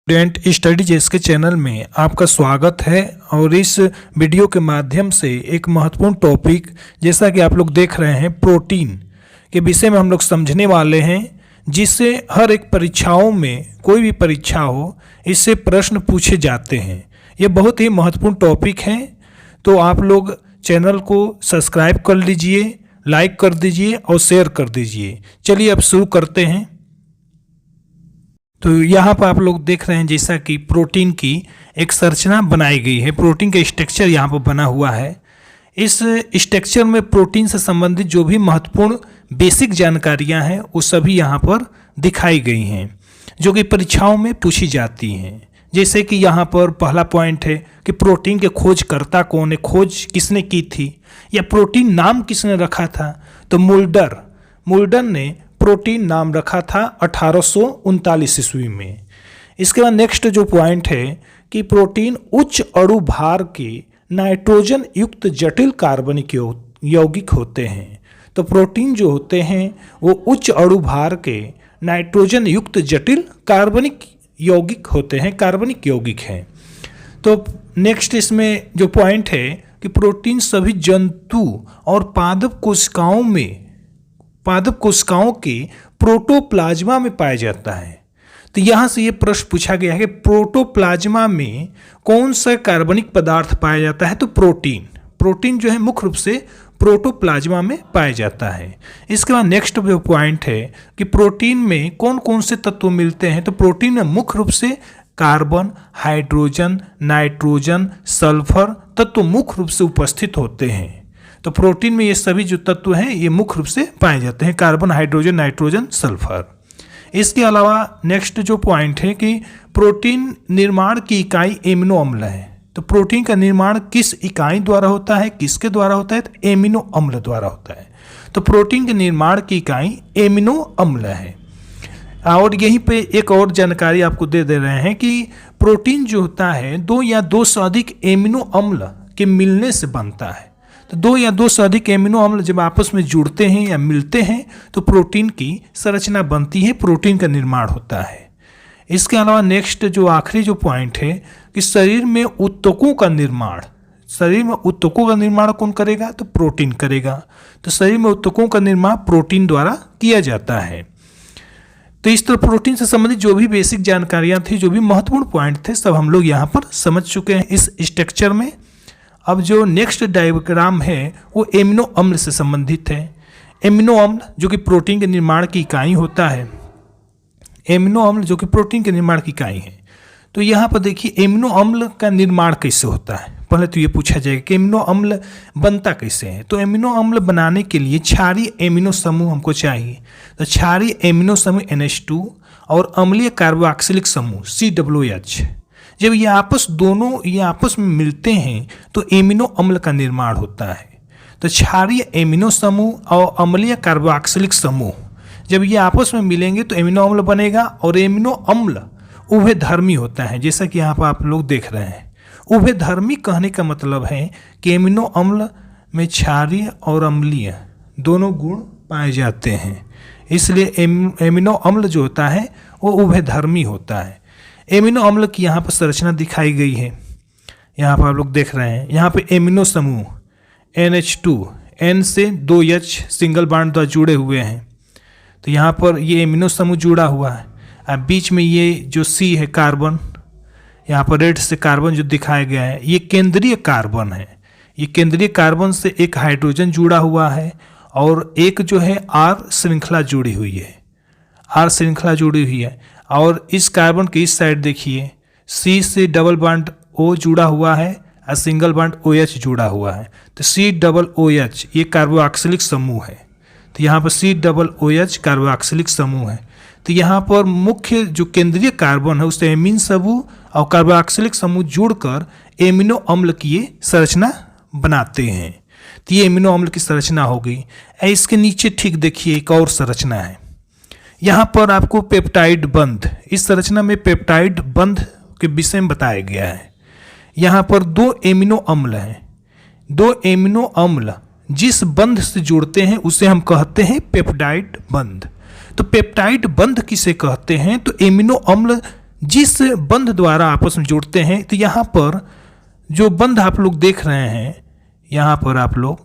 Student studies इसके channel में आपका स्वागत है। और इस वीडियो के माध्यम से एक महत्वपूर्ण टॉपिक जैसा कि आप लोग देख रहे हैं प्रोटीन के विषय में हम लोग समझने वाले हैं, जिससे हर एक परीक्षाओं में कोई भी परीक्षा हो इससे प्रश्न पूछे जाते हैं। ये बहुत ही महत्वपूर्ण टॉपिक है, तो आप लोग चैनल को सब्सक्राइब कर लीजिए, लाइक कर दीजिए और शेयर कर दीजिए। चलिए अब शुरू करते हैं। तो यहाँ पर आप लोग देख रहे हैं जैसा कि प्रोटीन की एक संरचना बनाई गई है। प्रोटीन का स्ट्रक्चर यहाँ पर बना हुआ है। इस स्ट्रक्चर में प्रोटीन से संबंधित जो भी महत्वपूर्ण बेसिक जानकारियाँ हैं वो सभी यहाँ पर दिखाई गई हैं, जो कि परीक्षाओं में पूछी जाती हैं। जैसे कि यहाँ पर पहला पॉइंट है कि प्रोटीन के खोजकर्ता कौन है, खोज किसने की थी, या प्रोटीन नाम किसने रखा था। तो मुल्डर ने प्रोटीन नाम रखा था 1839 ईस्वी में। इसके बाद नेक्स्ट जो पॉइंट है कि प्रोटीन उच्च अणु भार के नाइट्रोजन युक्त जटिल कार्बनिक यौगिक होते हैं। तो प्रोटीन जो होते हैं वो उच्च अणु भार के नाइट्रोजन युक्त जटिल कार्बनिक यौगिक होते हैं, कार्बनिक यौगिक हैं। तो नेक्स्ट इसमें जो पॉइंट है कि प्रोटीन सभी जंतु और पादप कोशिकाओं के प्रोटोप्लाज्मा में पाया जाता है। तो यहाँ से ये प्रश्न पूछा गया है कि प्रोटोप्लाज्मा में कौन सा कार्बनिक पदार्थ पाया जाता है। तो प्रोटीन जो है मुख्य रूप से प्रोटोप्लाज्मा में पाया जाता है। इसके बाद नेक्स्ट जो पॉइंट है कि प्रोटीन में कौन कौन से तत्व मिलते हैं। तो प्रोटीन में मुख्य रूप से कार्बन, हाइड्रोजन, नाइट्रोजन, सल्फर तत्व मुख्य रूप से उपस्थित होते हैं। तो प्रोटीन में ये सभी जो तत्व हैं ये मुख्य रूप से पाए जाते हैं, कार्बन, हाइड्रोजन, नाइट्रोजन, सल्फर। इसके अलावा नेक्स्ट जो पॉइंट है कि प्रोटीन निर्माण की इकाई एमिनो अम्ल है। तो प्रोटीन का निर्माण किस इकाई द्वारा होता है, किसके द्वारा होता है, तो एमिनो अम्ल द्वारा होता है। तो प्रोटीन के निर्माण की इकाई एमिनो अम्ल है। और यहीं पे एक और जानकारी आपको दे रहे हैं कि प्रोटीन जो होता है 2 या 2 से अधिक एमिनो अम्ल के मिलने से बनता है। तो 2 या 2 से अधिक एमिनो अम्ल जब आपस में जुड़ते हैं या मिलते हैं तो प्रोटीन की संरचना बनती है, प्रोटीन का निर्माण होता है। इसके अलावा नेक्स्ट जो आखिरी जो पॉइंट है कि शरीर में ऊतकों का निर्माण कौन करेगा, तो प्रोटीन करेगा। तो शरीर में ऊतकों का निर्माण प्रोटीन द्वारा किया जाता है। तो इस तरह प्रोटीन से संबंधित जो भी बेसिक जानकारियाँ थी, जो भी महत्वपूर्ण पॉइंट थे, सब हम लोग यहाँ पर समझ चुके हैं इस स्ट्रक्चर में। अब जो नेक्स्ट डायग्राम है वो एमिनो अम्ल से संबंधित है। एमिनो अम्ल जो कि प्रोटीन के निर्माण की इकाई होता है, एमिनो अम्ल जो कि प्रोटीन के निर्माण की इकाई है। तो यहाँ पर देखिए एमिनो अम्ल का निर्माण कैसे होता है। पहले तो ये पूछा जाएगा कि एमिनो अम्ल बनता कैसे है। तो एमिनो अम्ल बनाने के लिए क्षारीय एमिनो समूह हमको चाहिए। तो क्षारीय एमिनो समूह NH2 और अम्लीय कार्बोक्सिलिक समूह COOH, जब ये आपस में मिलते हैं तो एमिनो अम्ल का निर्माण होता है। तो क्षारीय एमिनो समूह और अम्लीय कार्बोक्सिलिक समूह जब ये आपस में मिलेंगे तो एमिनो अम्ल बनेगा। और एमिनो अम्ल उभयधर्मी होता है, जैसा कि यहाँ पर आप लोग देख रहे हैं। उभयधर्मी कहने का मतलब है कि एमिनो अम्ल में क्षारीय और अम्लीय दोनों गुण पाए जाते हैं, इसलिए एमिनो अम्ल जो होता है वो उभयधर्मी होता है। एमिनो अम्ल की यहाँ पर संरचना दिखाई गई है, यहाँ पर आप लोग देख रहे हैं। यहाँ पे एमिनो समूह NH2 N से 2H सिंगल बॉन्ड द्वारा जुड़े हुए हैं। तो यहाँ पर ये एमिनो समूह जुड़ा हुआ है। अब बीच में ये जो C है कार्बन, यहाँ पर रेड से कार्बन जो दिखाया गया है ये केंद्रीय कार्बन है। ये केंद्रीय कार्बन से एक हाइड्रोजन जुड़ा हुआ है और एक जो है R श्रृंखला जुड़ी हुई है। और इस कार्बन के इस साइड देखिए C से डबल बॉन्ड O जुड़ा हुआ है और सिंगल बॉन्ड OH जुड़ा हुआ है। तो COOH ये कार्बोक्सिलिक समूह है। तो यहाँ पर COOH कार्बोक्सिलिक समूह है। तो यहाँ पर मुख्य जो केंद्रीय कार्बन है उससे एमीन समूह और कार्बोक्सिलिक समूह जुड़कर एमिनो अम्ल की ये संरचना बनाते हैं। तो ये एमिनो अम्ल की संरचना हो गई। इसके नीचे ठीक देखिए एक और संरचना है। यहाँ पर आपको पेप्टाइड बंध, इस संरचना में पेप्टाइड बंध के विषय में बताया गया है। यहाँ पर 2 एमिनो अम्ल हैं। 2 एमिनो अम्ल जिस बंध से जुड़ते हैं उसे हम कहते हैं पेप्टाइड बंध। तो पेप्टाइड बंध किसे कहते हैं, तो एमिनो अम्ल जिस बंध द्वारा आपस में जुड़ते हैं। तो यहाँ पर जो बंध आप लोग देख रहे हैं यहाँ पर आप लोग,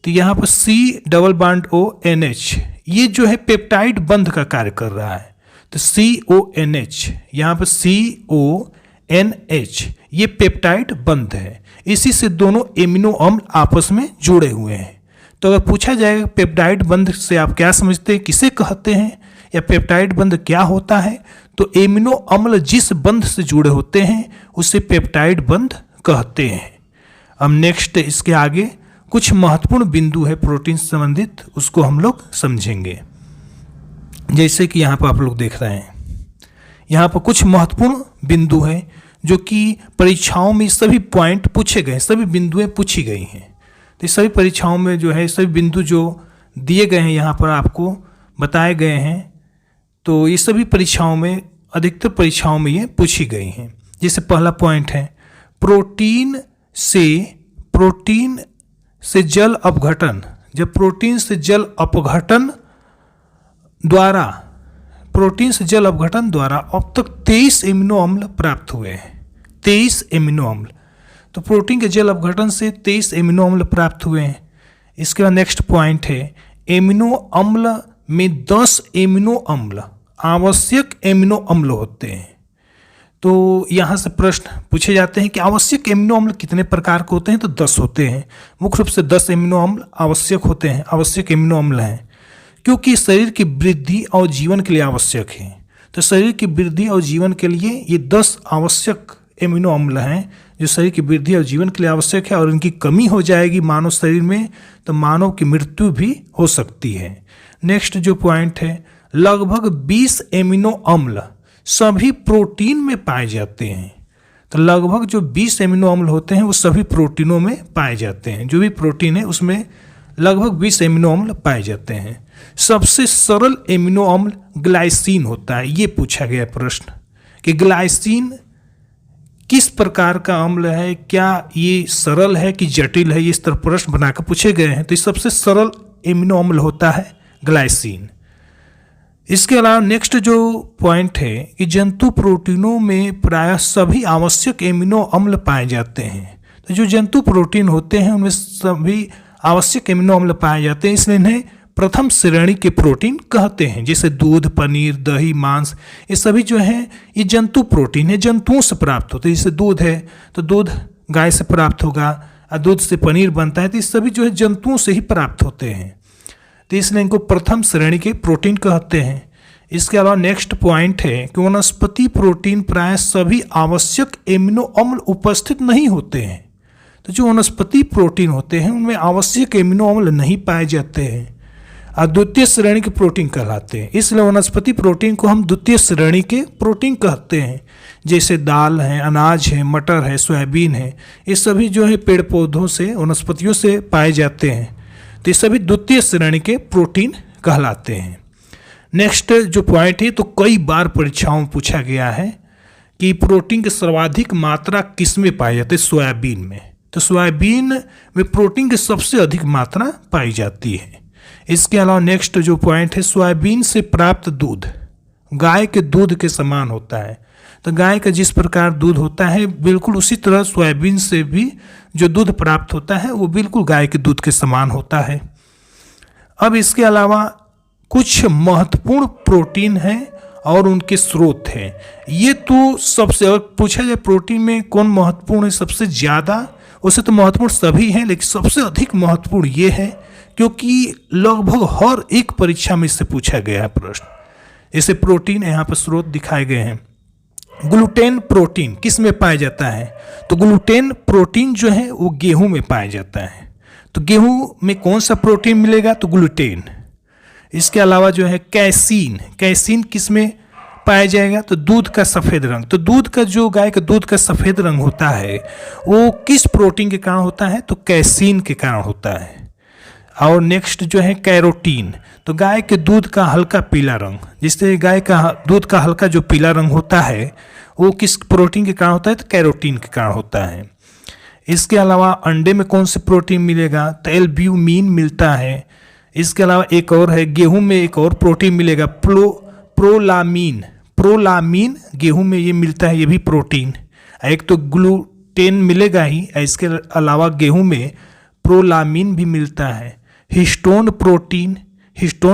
तो यहाँ पर C++ONH ये जो है पेप्टाइड बंध का कार्य कर रहा है। तो CONH यहाँ पर CONH ये पेप्टाइड बंध है, इसी से दोनों एमिनो अम्ल आपस में जुड़े हुए हैं। तो अगर पूछा जाएगा पेप्टाइड बंध से आप क्या समझते हैं, किसे कहते हैं, या पेप्टाइड बंध क्या होता है, तो एमिनो अम्ल जिस बंध से जुड़े होते हैं उसे पेप्टाइड बंध कहते हैं। अब नेक्स्ट इसके आगे कुछ महत्वपूर्ण बिंदु है प्रोटीन से संबंधित, उसको हम लोग समझेंगे। जैसे कि यहाँ पर आप लोग देख रहे हैं, यहाँ पर कुछ महत्वपूर्ण बिंदु हैं जो कि परीक्षाओं में सभी पॉइंट पूछे गए, सभी बिंदुएं पूछी गई हैं। तो सभी परीक्षाओं में जो है सभी बिंदु जो दिए गए हैं यहाँ पर आपको बताए गए हैं, तो ये सभी परीक्षाओं में, अधिकतर परीक्षाओं में ये पूछी गई हैं। जैसे पहला पॉइंट है प्रोटीन से जल अपघटन। जब प्रोटीन से जल अपघटन द्वारा अब तक 23 एमिनो अम्ल प्राप्त हुए हैं। 23 एमिनो अम्ल, तो प्रोटीन के जल अपघटन से 23 एमिनो अम्ल प्राप्त हुए हैं। इसके बाद नेक्स्ट पॉइंट है एमिनो अम्ल में 10 एमिनो अम्ल आवश्यक एमिनो अम्ल होते हैं। तो यहाँ से प्रश्न पूछे जाते हैं कि आवश्यक एमिनो अम्ल कितने प्रकार के होते हैं, तो 10 होते हैं। मुख्य रूप से 10 एमिनो अम्ल आवश्यक होते हैं, आवश्यक एमिनो अम्ल हैं, क्योंकि शरीर की वृद्धि और जीवन के लिए आवश्यक है। तो शरीर की वृद्धि और जीवन के लिए ये 10 आवश्यक एमिनो अम्ल हैं जो शरीर की वृद्धि और जीवन के लिए आवश्यक है, और इनकी कमी हो जाएगी मानव शरीर में तो मानव की मृत्यु भी हो सकती है। नेक्स्ट जो पॉइंट है लगभग 20 एमिनो अम्ल सभी प्रोटीन में पाए जाते हैं। तो लगभग जो 20 एमिनो अम्ल होते हैं वो सभी प्रोटीनों में पाए जाते हैं। जो भी प्रोटीन है उसमें लगभग 20 एमिनो अम्ल पाए जाते हैं। सबसे सरल एमिनो अम्ल ग्लाइसिन होता है। ये पूछा गया प्रश्न कि ग्लाइसिन किस प्रकार का अम्ल है, क्या ये सरल है कि जटिल है, इस तरह प्रश्न बनाकर पूछे गए हैं। तो ये सबसे सरल एमिनो अम्ल होता है ग्लाइसिन। इसके अलावा नेक्स्ट जो पॉइंट है कि जंतु प्रोटीनों में प्रायः सभी आवश्यक एमिनो अम्ल पाए जाते हैं। तो जो जंतु प्रोटीन होते हैं उनमें सभी आवश्यक एमिनो अम्ल पाए जाते हैं, इसलिए इन्हें प्रथम श्रेणी के प्रोटीन कहते हैं। जैसे दूध, पनीर, दही, मांस, ये सभी जो हैं ये जंतु प्रोटीन है, जंतुओं से प्राप्त होते हैं। जैसे दूध है तो दूध गाय से प्राप्त होगा, और दूध से पनीर बनता है, तो ये सभी जो है जंतुओं से ही प्राप्त होते हैं। तो इसलिए इनको प्रथम श्रेणी के प्रोटीन कहते हैं। इसके अलावा नेक्स्ट पॉइंट है कि वनस्पति प्रोटीन प्राय सभी आवश्यक एमिनो अम्ल उपस्थित नहीं होते हैं। तो जो वनस्पति प्रोटीन होते हैं उनमें आवश्यक एमिनो अम्ल नहीं पाए जाते हैं और द्वितीय श्रेणी के प्रोटीन कहलाते हैं। इसलिए वनस्पति प्रोटीन को हम द्वितीय श्रेणी के प्रोटीन कहते हैं। जैसे दाल है, अनाज है, मटर है, सोयाबीन है, ये सभी जो है पेड़ पौधों से, वनस्पतियों से पाए जाते हैं। तो ये सभी द्वितीय श्रेणी के प्रोटीन कहलाते हैं। नेक्स्ट जो पॉइंट है, तो कई बार परीक्षाओं में पूछा गया है कि प्रोटीन की सर्वाधिक मात्रा किस में पाई जाती है, सोयाबीन में। तो सोयाबीन में प्रोटीन की सबसे अधिक मात्रा पाई जाती है। इसके अलावा नेक्स्ट जो पॉइंट है, सोयाबीन से प्राप्त दूध गाय के दूध के समान होता है। तो गाय का जिस प्रकार दूध होता है बिल्कुल उसी तरह सोयाबीन से भी जो दूध प्राप्त होता है वो बिल्कुल गाय के दूध के समान होता है। अब इसके अलावा कुछ महत्वपूर्ण प्रोटीन हैं और उनके स्रोत हैं। ये तो सबसे, अगर पूछा जाए प्रोटीन में कौन महत्वपूर्ण है सबसे ज़्यादा, उसे तो महत्वपूर्ण सभी हैं, लेकिन सबसे अधिक महत्वपूर्ण ये है क्योंकि लगभग हर एक परीक्षा में इससे पूछा गया है प्रश्न। ऐसे प्रोटीन यहाँ पर स्रोत दिखाए गए हैं। ग्लूटेन प्रोटीन किस में पाया जाता है, तो ग्लूटेन प्रोटीन जो है वो गेहूं में पाया जाता है। तो गेहूं में कौन सा प्रोटीन मिलेगा, तो ग्लूटेन। इसके अलावा जो है कैसीन, कैसीन किस में पाया जाएगा, तो दूध का सफ़ेद रंग। तो दूध का जो गाय का दूध का सफ़ेद रंग होता है वो किस प्रोटीन के कारण होता है, तो कैसीन के कारण होता है। और नेक्स्ट जो है कैरोटीन, तो गाय के दूध का हल्का पीला रंग, जिससे गाय का दूध का हल्का जो पीला रंग होता है वो किस प्रोटीन के कारण होता है, तो कैरोटीन के कारण होता है। इसके अलावा अंडे में कौन से प्रोटीन मिलेगा, तो एल्ब्यूमिन मिलता है। इसके अलावा एक और है, गेहूं में एक और प्रोटीन मिलेगा, प्रोलामीन। प्रोलामीन गेहूं में ये मिलता है, ये भी प्रोटीन। एक तो ग्लूटेन मिलेगा ही, इसके अलावा गेहूं में प्रोलामीन भी मिलता है। हिस्टोन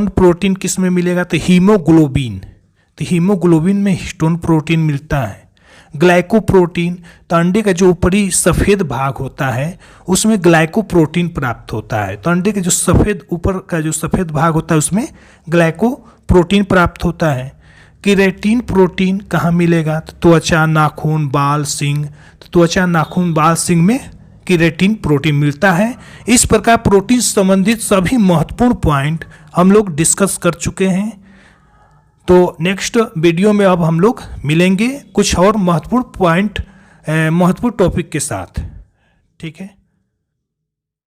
प्रोटीन किस में मिलेगा? तो हीमोग्लोबिन, तो हीमोग्लोबिन में हिस्टोन प्रोटीन मिलता है। ग्लाइकोप्रोटीन, तो अंडे का जो ऊपरी सफ़ेद भाग होता है उसमें ग्लाइकोप्रोटीन प्राप्त होता है। तो अंडे के जो सफ़ेद ऊपर का जो सफ़ेद भाग होता है उसमें ग्लाइकोप्रोटीन प्राप्त होता है। केराटिन प्रोटीन कहाँ मिलेगा? तो त्वचा, नाखून, बाल, सींग। तो त्वचा, नाखून, बाल, सींग में केराटिन प्रोटीन मिलता है। इस प्रकार प्रोटीन संबंधित सभी महत्वपूर्ण पॉइंट हम लोग डिस्कस कर चुके हैं। तो नेक्स्ट वीडियो में अब हम लोग मिलेंगे कुछ और महत्वपूर्ण पॉइंट, महत्वपूर्ण टॉपिक के साथ। ठीक है।